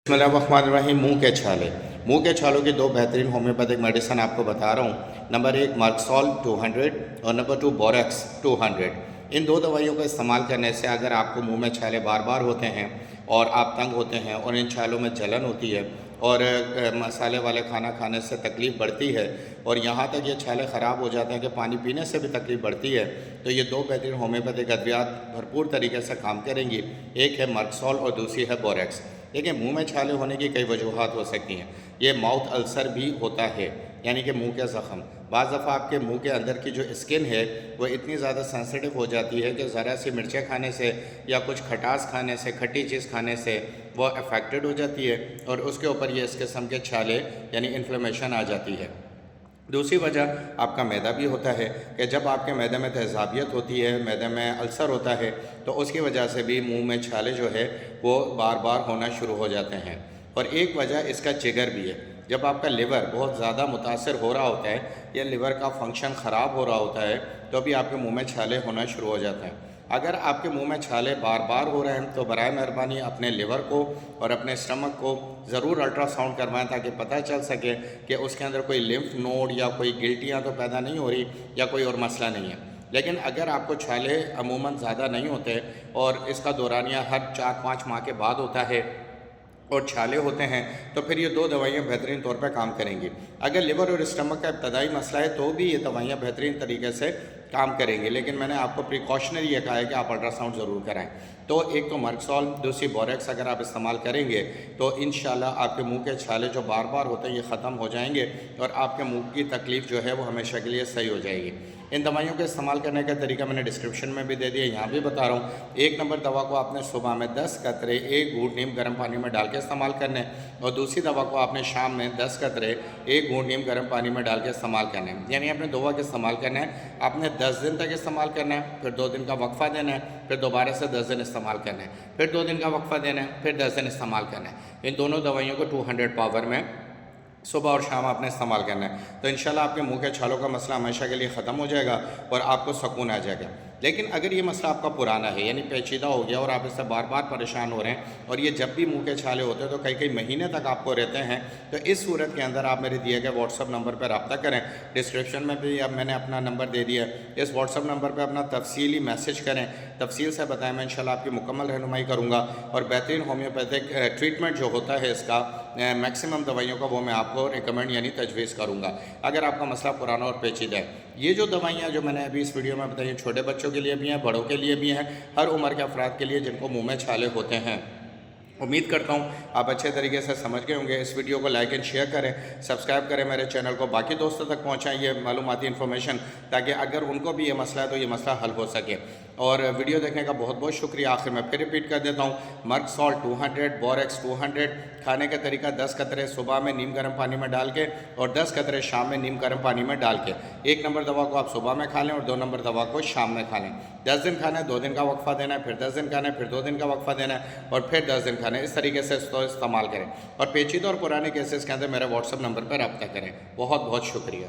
बिस्मिल्लाहिर्रहमानिर्रहीम। मुंह के छालों की दो बेहतरीन होम्योपैथिक मेडिसिन आपको बता रहा हूँ। नंबर 1 मार्कसॉल 200 और नंबर 2 बोरेक्स 200। इन दो दवाइयों का इस्तेमाल करने से अगर आपको मुंह में छाले बार बार होते हैं और आप तंग होते हैं और इन छालों में जलन होती है और मसाले वाले खाना खाने से तकलीफ़ बढ़ती है और यहाँ तक ये छाले ख़राब हो जाते हैं कि पानी पीने से भी तकलीफ़ बढ़ती है, तो ये दो बेहतरीन होम्योपैथिक अद्वियात भरपूर तरीके से काम करेंगी। एक है मार्कसॉल और दूसरी है बोरेक्स। देखिए, मुंह में छाले होने की कई वजूहत हो सकती हैं। ये माउथ अल्सर भी होता है, यानी कि मुंह के ज़ख़म। बाज़ दफ़ा आपके मुंह के अंदर की जो स्किन है वो इतनी ज़्यादा सेंसिटिव हो जाती है कि ज़रा सी मिर्चें खाने से या कुछ खटास खाने से, खट्टी चीज़ खाने से वो अफेक्टेड हो जाती है और उसके ऊपर ये इस किस्म के छाले यानी इन्फ्लेमेशन आ जाती है। दूसरी वजह आपका मैदा भी होता है कि जब आपके मैदे में तेज़ाबियत होती है, मैदे में अल्सर होता है, तो उसकी वजह से भी मुंह में छाले जो है वो बार बार होना शुरू हो जाते हैं। और एक वजह इसका जिगर भी है। जब आपका लिवर बहुत ज़्यादा मुतासर हो रहा होता है या लिवर का फंक्शन ख़राब हो रहा होता है तो भी आपके मुँह में छाले होना शुरू हो जाते हैं। अगर आपके मुंह में छाले बार बार हो रहे हैं तो बराए मेहरबानी अपने लिवर को और अपने स्टमक को ज़रूर अल्ट्रासाउंड करवाएं ताकि पता चल सके कि उसके अंदर कोई लिम्फ नोड या कोई गिल्टियाँ तो पैदा नहीं हो रही या कोई और मसला नहीं है। लेकिन अगर आपको छाले अमूमन ज़्यादा नहीं होते और इसका दौरानिया हर 4-5 माह के बाद होता है और छाले होते हैं तो फिर ये दो दवाइयाँ बेहतरीन तौर पर काम करेंगी। अगर लिवर और स्टमक का इब्तदाई मसला है तो भी ये दवाइयाँ बेहतरीन तरीके से काम करेंगी, लेकिन मैंने आपको प्रिकॉशनरी ये कहा है कि आप अल्ट्रासाउंड ज़रूर कराएं। तो एक तो मार्कसॉल, दूसरी बोरेक्स अगर आप इस्तेमाल करेंगे तो इंशाल्लाह आपके मुंह के छाले जो बार बार होते हैं ये ख़त्म हो जाएंगे और आपके मुंह की तकलीफ़ जो है वो हमेशा के लिए सही हो जाएगी। इन दवाइयों का इस्तेमाल करने का तरीका मैंने डिस्क्रिप्शन में भी दे दिया, यहाँ भी बता रहा हूँ। 1 नंबर दवा को आपने सुबह में 10 कतरे 1 घूंट नीम गर्म पानी में डाल के इस्तेमाल करने और दूसरी दवा को आपने शाम में 10 कतरे 1 घूंट नीम गर्म पानी में डाल के इस्तेमाल करना है। यानी आपने दवा का इस्तेमाल करना है, आपने 10 दिन तक इस्तेमाल करना है, फिर 2 दिन का वक्फ़ा देना है, फिर दोबारा से 10 दिन इस्तेमाल करना है, फिर 2 दिन का वक्फ़ा देना है, फिर 10 दिन इस्तेमाल करना है। इन दोनों दवाइयों को 200 पावर में सुबह और शाम आपने इस्तेमाल करना है तो इंशाल्लाह आपके मुंह के छालों का मसला हमेशा के लिए ख़त्म हो जाएगा और आपको सुकून आ जाएगा। लेकिन अगर ये मसला आपका पुराना है यानी पेचीदा हो गया और आप इससे बार बार परेशान हो रहे हैं और ये जब भी मुंह के छाले होते हैं तो कई कई महीने तक आपको रहते हैं, तो इस सूरत के अंदर आप मेरे दिए गए व्हाट्सअप नंबर पर रब्ता करें। डिस्क्रिप्शन में भी अब मैंने अपना नंबर दे दिया, इस व्हाट्सअप नंबर पर अपना तफसीली मैसेज करें, तफसील से बताएं, मैं इंशाल्लाह आपकी मुकम्मल रहनुमाई करूँगा और बेहतरीन होम्योपैथिक ट्रीटमेंट जो होता है इसका मैक्सिमम दवाइयों का वो मैं आपको रिकमेंड यानी तजवीज़ करूँगा अगर आपका मसला पुराना और पेचीदा है। ये जो दवाइयाँ जो मैंने अभी इस वीडियो में बताई छोटे बच्चों के लिए भी हैं, बड़ों के लिए भी हैं, हर उम्र के अफराद के लिए जिनको मुंह में छाले होते हैं। उम्मीद करता हूँ आप अच्छे तरीके से समझ गए होंगे। इस वीडियो को लाइक एंड शेयर करें, सब्सक्राइब करें मेरे चैनल को, बाकी दोस्तों तक पहुँचाएं ये मालूमाती इन्फॉर्मेशन ताकि अगर उनको भी ये मसला है तो ये मसला हल हो सके। और वीडियो देखने का बहुत बहुत शुक्रिया। आखिर में फिर रिपीट कर देता हूँ, मार्कसॉल 200, बोरेक्स 200। खाने का तरीका 10 कतरे सुबह में नीम गर्म पानी में डाल के और 10 कतरे शाम में नीम गर्म पानी में डाल के। 1 नंबर दवा को आप सुबह में खा लें और 2 नंबर दवा को शाम में खा लें। 10 दिन खाना है, 2 दिन का वक्फ़ा देना है, फिर 10 दिन खाना है, फिर 2 दिन का वक्फ़ा देना है और फिर 10 दिन खाना है। इस तरीके से इसको इस्तेमाल करें और पेचीदा और पुराने केसेस के अंदर मेरे व्हाट्सअप नंबर पर रब्ता करें। बहुत बहुत शुक्रिया।